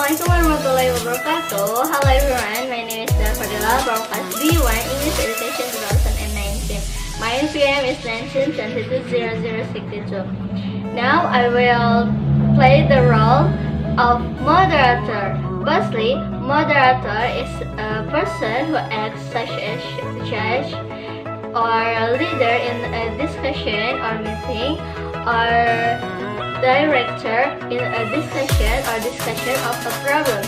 Assalamualaikum warahmatullahi wabarakatuh. Hello everyone, my name is Fadila from class B1 English Education 2019. My NPM is 19220062. Now I will play the role of moderator. Firstly, moderator is a person who acts such as judge or a leader in a discussion or meeting, or director in a discussion of a problem.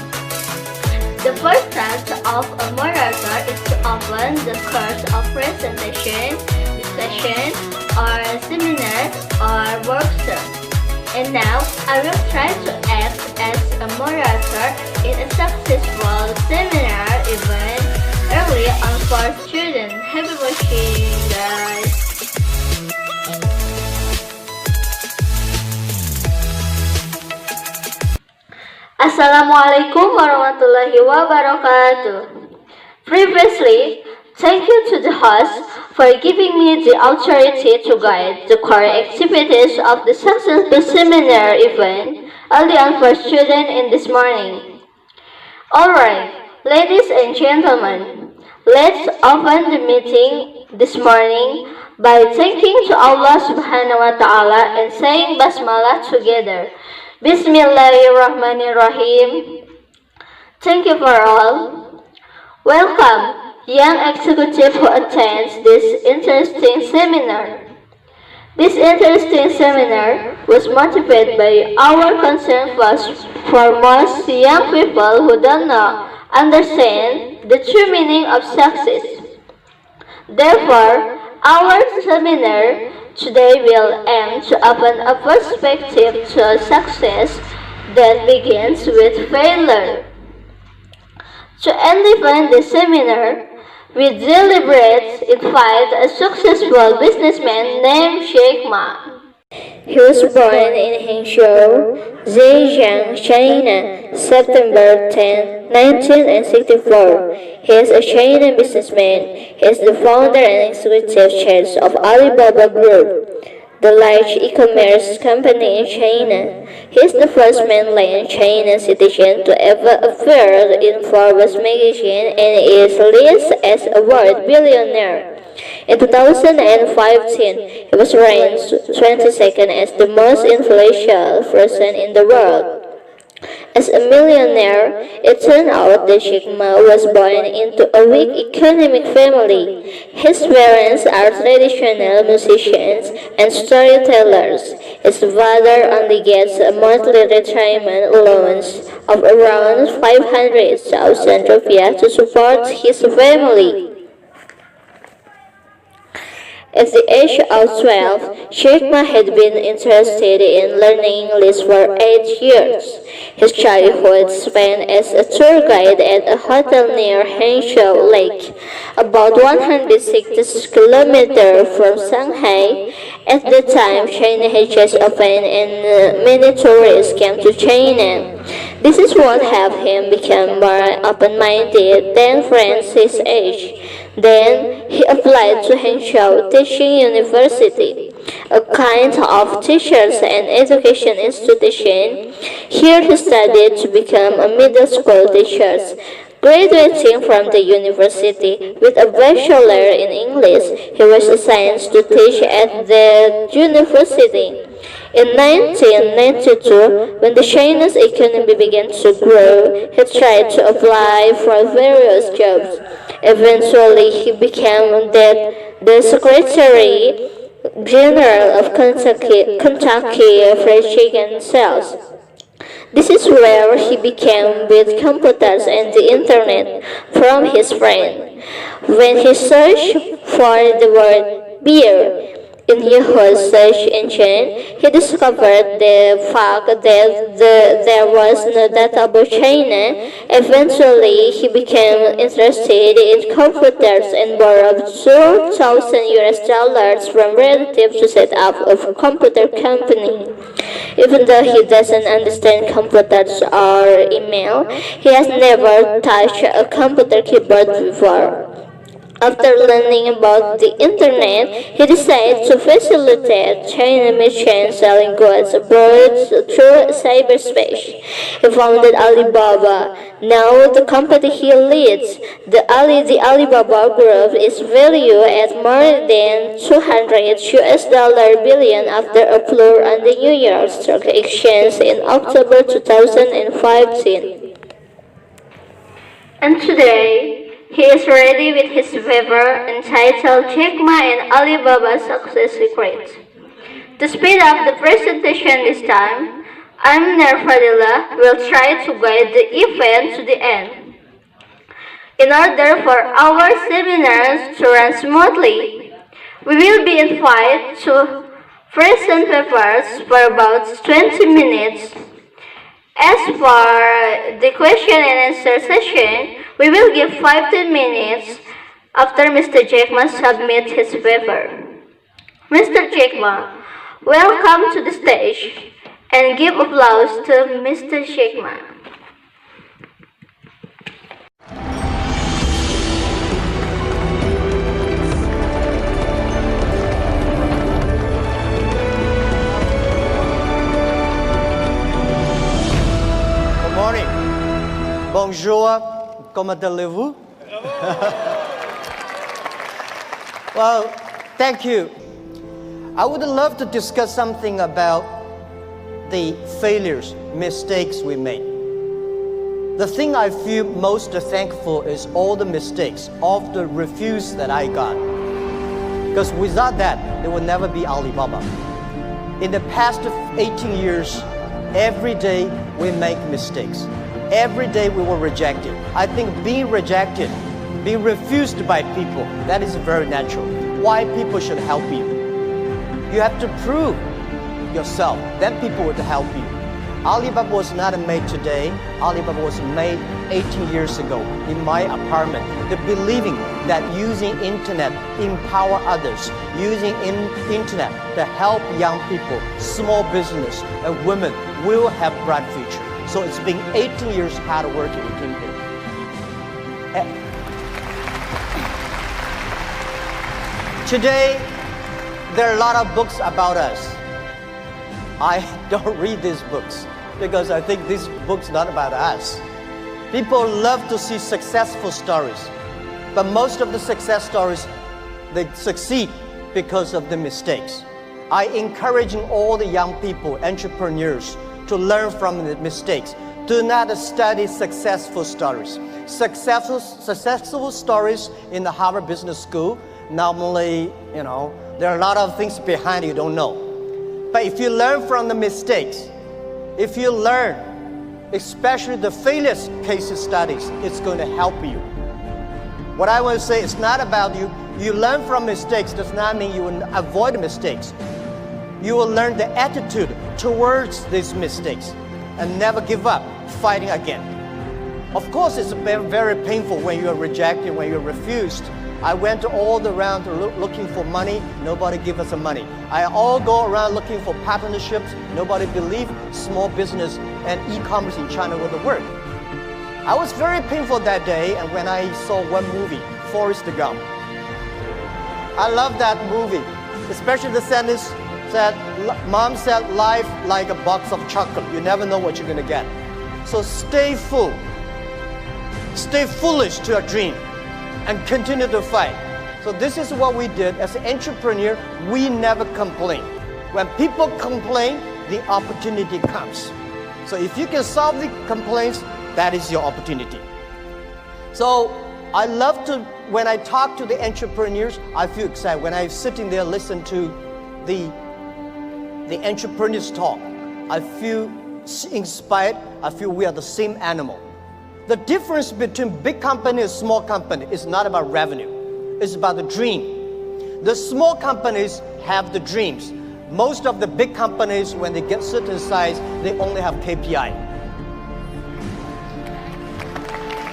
The first task of a moderator is to open the course of presentation, discussion, or seminar or workshop. And now I will try to act as a moderator in a successful seminar event early on for students. Happy watching, guys! Assalamualaikum warahmatullahi wabarakatuh. Previously, thank you to the host for giving me the authority to guide the core activities of the successful seminar event early on for students in this morning. Alright, ladies and gentlemen, let's open the meeting this morning by thanking to Allah subhanahu wa ta'ala and saying basmalah together. Bismillahirrahmanirrahim. Thank you for all. Welcome, young executive who attends this interesting seminar. This interesting seminar was motivated by our concern for most young people who don't understand the true meaning of success. Therefore, our seminar today will aim to open a perspective to success that begins with failure. To enliven the seminar, we deliberate invite a successful businessman named Sheikh Ma. He was born in Hangzhou, Zhejiang, China, September 10, 1964. He is a Chinese businessman. He is the founder and executive chair of Alibaba Group, the large e-commerce company in China. He is the first mainland China citizen to ever appear in Forbes magazine and is listed as a world billionaire. In 2015, he was ranked 22nd as the most influential person in the world. As a millionaire, it turned out that Sheikh Ma was born into a weak economic family. His parents are traditional musicians and storytellers. His father only gets a monthly retirement allowance of around 500,000 rupiah to support his family. At the age of 12, Sheikh Ma had been interested in learning English for 8 years. His childhood spent as a tour guide at a hotel near Hangzhou Lake, about 160 kilometers from Shanghai. At the time, China had just opened and many tourists came to China. This is what helped him become more open-minded than friends his age. Then he applied to Hangzhou Teaching University, a kind of teachers and education institution. Here he studied to become a middle school teacher. Graduating from the university with a bachelor in English, he was assigned to teach at the university. In 1992, when the Chinese economy began to grow, he tried to apply for various jobs. Eventually, he became the Secretary General of Kentucky Fried Chicken Sales. This is where he became with computers and the internet from his friend. When he searched for the word beer in Yahoo's search engine, he discovered the fact that there was no data about China. Eventually, he became interested in computers and borrowed $2,000 from relatives to set up a computer company. Even though he doesn't understand computers or email, he has never touched a computer keyboard before. After learning about the internet, he decided to facilitate Chinese merchants selling goods abroad through cyberspace. He founded Alibaba. Now the company he leads, the Alibaba Group, is valued at more than 200 US billion after a floor on the New York Stock Exchange in October 2015. And today, he is ready with his paper entitled Jack Ma and Alibaba's Success Secrets. To speed up the presentation this time, I'm Nerfadilla will try to guide the event to the end. In order for our seminars to run smoothly, we will be invited to present papers for about 20 minutes. As for the question and answer session, we will give 15 minutes after Mr. Jack Ma submits his paper. Mr. Jack Ma, welcome to the stage and give applause to Mr. Jack Ma. Good morning. Bonjour. Comment allez-vous? Well, thank you. I would love to discuss something about the failures, mistakes we made. The thing I feel most thankful is all the mistakes, all the refuse that I got. Because without that, there would never be Alibaba. In the past 18 years, every day we make mistakes. Every day we were rejected. I think being rejected, being refused by people, that is very natural. Why people should help you? You have to prove yourself, then people would help you. Alibaba was not made today. Alibaba was made 18 years ago in my apartment. The believing that using internet empower others, using internet to help young people, small business, and women will have bright future. So it's been 18 years hard work we came here. Today, there are a lot of books about us. I don't read these books because I think these books are not about us. People love to see successful stories, but most of the success stories, they succeed because of the mistakes. I encourage all the young people, entrepreneurs, to learn from the mistakes. Do not study successful stories. Successful stories in the Harvard Business School, normally, there are a lot of things behind you don't know. But if you learn from the mistakes, if you learn, especially the failure case studies, it's going to help you. What I want to say is not about you. You learn from mistakes does not mean you will avoid mistakes. You will learn the attitude towards these mistakes and never give up, fighting again. Of course, it's very, very painful when you are rejected, when you're refused. I went all around looking for money. Nobody give us the money. I all go around looking for partnerships. Nobody believe small business and e-commerce in China would work. I was very painful that day, and when I saw one movie, Forrest Gump. I love that movie, especially the sentence that Mom said, life like a box of chocolate. You never know what you're gonna get. So stay full. Stay foolish to your dream and continue to fight. So this is what we did as an entrepreneur. We never complain. When people complain, the opportunity comes. So if you can solve the complaints, that is your opportunity. So I love to, when I talk to the entrepreneurs, I feel excited. When I'm sitting there listen to the entrepreneurs talk, I feel inspired. I feel we are the same animal. The difference between big company and small company is not about revenue. It's about the dream. The small companies have the dreams. Most of the big companies, when they get certain size, they only have KPI.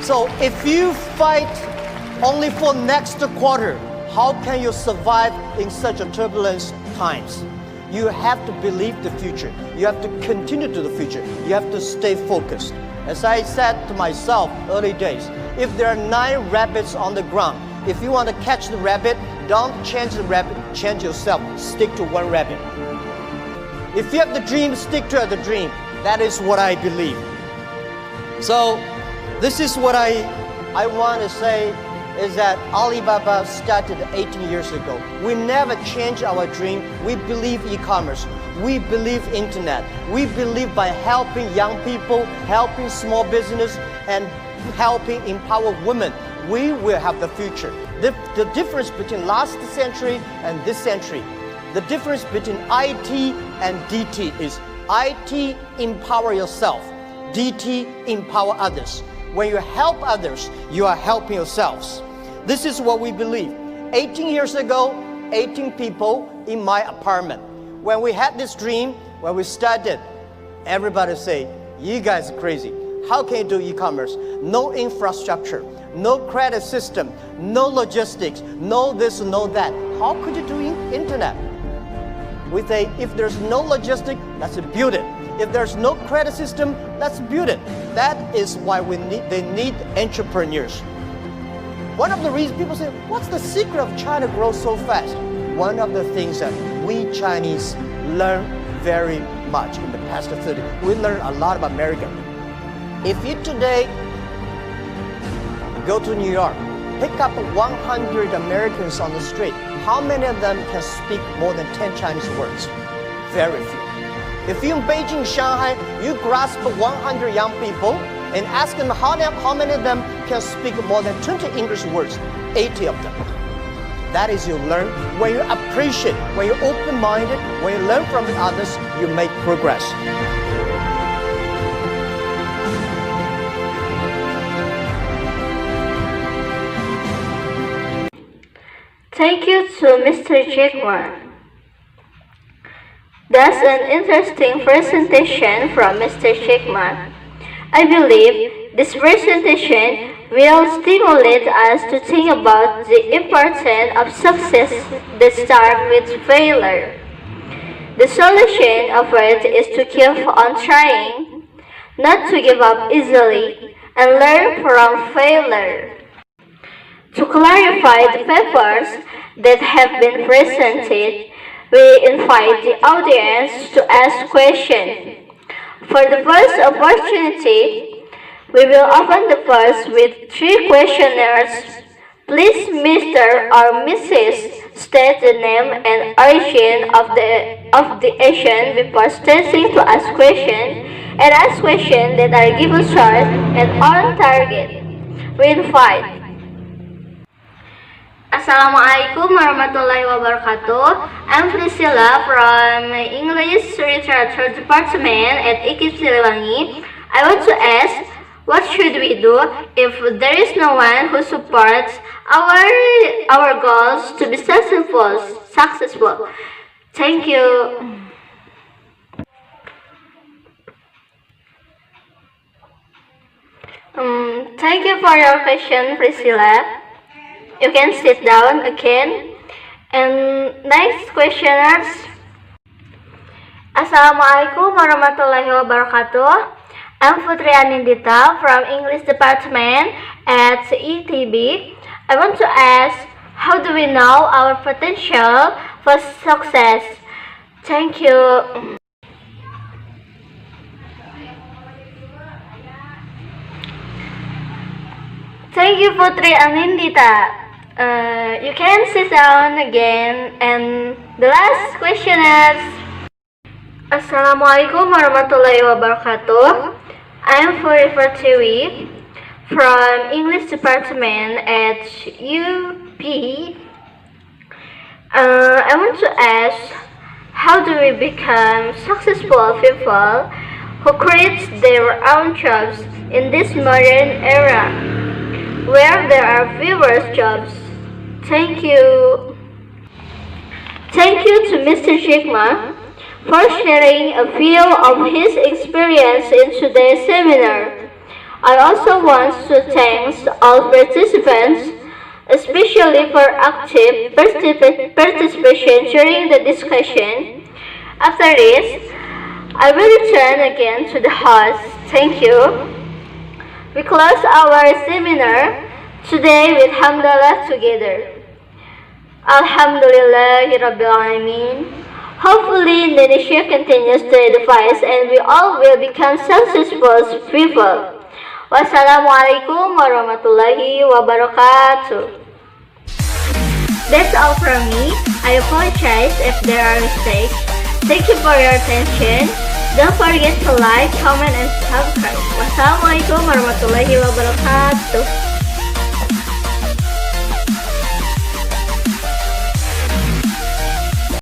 So if you fight only for next quarter, how can you survive in such a turbulent times? You have to believe the future. You have to continue to the future. You have to stay focused. As I said to myself early days, if there are 9 rabbits on the ground If you want to catch the rabbit, don't change the rabbit, change yourself. Stick to one rabbit. If you have the dream, stick to the dream. That is what I believe. So this is what I want to say is that Alibaba started 18 years ago. We never change our dream. We believe e-commerce. We believe internet. We believe by helping young people, helping small business, and helping empower women, we will have the future. The difference between last century and this century, the difference between IT and DT is IT, empower yourself. DT, empower others. When you help others, you are helping yourselves. This is what we believe. 18 years ago, 18 people in my apartment. When we had this dream, when we started, everybody say, you guys are crazy. How can you do e-commerce? No infrastructure, no credit system, no logistics, no this, no that. How could you do internet? We say, if there's no logistics, let's build it. If there's no credit system, let's build it. That is why they need entrepreneurs. One of the reasons people say, what's the secret of China grow so fast? One of the things that we Chinese learn very much in the past 30. We learn a lot about America. If you today go to New York, pick up 100 Americans on the street, how many of them can speak more than 10 Chinese words? Very few. If you're in Beijing, Shanghai, you grasp 100 young people and ask them how many of them can speak more than 20 English words, 80 of them. That is you learn. When you appreciate, when you're open-minded, when you learn from others, you make progress. Thank you to Mr. Jack Ma. That's an interesting presentation from Mr. Jack Ma. I believe this presentation will stimulate us to think about the importance of success that starts with failure. The solution of it is to keep on trying, not to give up easily, and learn from failure. To clarify the papers that have been presented, we invite the audience to ask questions. For the first opportunity, we will open the first with 3 questionnaires. Please, Mr. or Mrs. state the name and origin of the Asian before starting to ask questions, and ask questions that are given short and on target. We invite. Assalamualaikum warahmatullahi wabarakatuh. I'm Priscilla from English Literature Department at Ikip Siliwangi. I want to ask, what should we do if there is no one who supports our goals to be successful? Thank you. Thank you for your question, Priscilla. You can sit down again. And next questioners. Assalamualaikum warahmatullahi wabarakatuh. I'm Putri Anindita from English Department at ETB. I want to ask, how do we know our potential for success? Thank you. Thank you, Putri Anindita. You can sit down again. And the last question is, Assalamualaikum warahmatullahi wabarakatuh. I'm Puri Pertiwi from English Department at UP. I want to ask, how do we become successful people who create their own jobs in this modern era, where there are fewer jobs? Thank you. Thank you to Mr. Jack Ma for sharing a few of his experience in today's seminar. I also want to thank all participants, especially for active participation during the discussion. After this, I will return again to the host. Thank you. We close our seminar Today with Hamdallah together. Alhamdulillahi Rabbil Alameen. Hopefully Indonesia continues to advance and we all will become successful people. Wassalamualaikum warahmatullahi wabarakatuh. That's all from me. I apologize if there are mistakes. Thank you for your attention. Don't forget to like, comment, and subscribe. Wassalamualaikum warahmatullahi wabarakatuh.